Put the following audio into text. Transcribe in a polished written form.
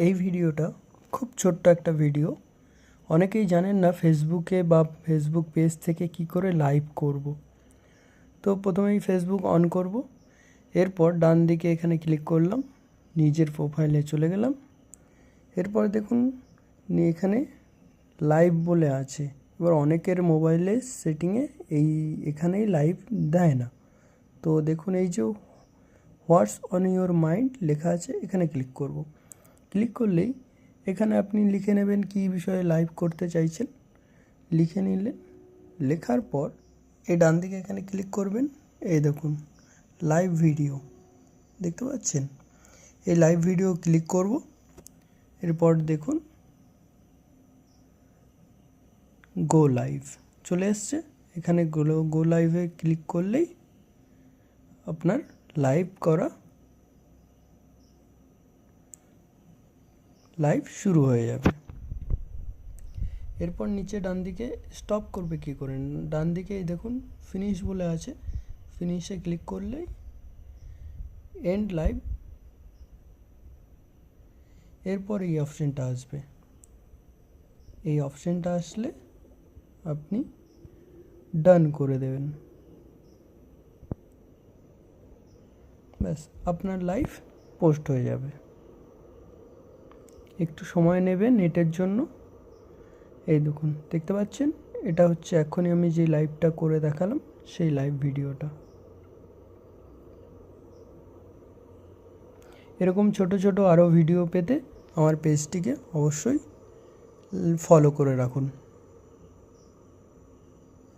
এই ভিডিওটা খুব ছোট্ট একটা ভিডিও। অনেকেই জানেন না ফেসবুকে বা ফেসবুক পেজ থেকে কি করে লাইভ করব। তো প্রথমেই ফেসবুক অন করব, এরপর ডান দিকে এখানে ক্লিক করলাম, নিজের প্রোফাইলে চলে গেলাম। এরপর দেখুন এখানে লাইভ বলে আছে। এবার অনেকের মোবাইলে সেটিংয়ে এখানেই লাইভ দেয় না। তো দেখুন এই যে হোয়াটস অন ইউর মাইন্ড লেখা আছে, এখানে ক্লিক করব। ক্লিক করলেই এখানে আপনি লিখে নেবেন কী বিষয়ে লাইভ করতে চাইছেন। লিখে নিলেন, লেখার পর এই ডান দিকে এখানে ক্লিক করবেন। এই দেখুন লাইভ ভিডিও দেখতে পাচ্ছেন, এই লাইভ ভিডিও ক্লিক করব। এরপর দেখুন গো লাইভ চলে এসছে। এখানে গো লাইভে ক্লিক করলেই আপনার লাইভ শুরু হয়ে যাবে। এরপর নিচে ডান দিকে স্টপ করবে কী করে, ডান দিকে দেখুন ফিনিশ বলে আছে, ফিনিশে ক্লিক করলেই এন্ড লাইভ, এরপর এই অপশানটা আসবে। এই অপশানটা আসলে আপনি ডান করে দেবেন, ব্যাস আপনার লাইভ পোস্ট হয়ে যাবে। একটু সময় নেবে নেটের জন্য। এই দেখুন দেখতে পাচ্ছেন, এটা হচ্ছে এখনই আমি যে লাইভটা করে দেখালাম সেই লাইভ ভিডিওটা। এরকম ছোট ছোট আরও ভিডিও পেতে আমার পেজটিকে অবশ্যই ফলো করে রাখুন।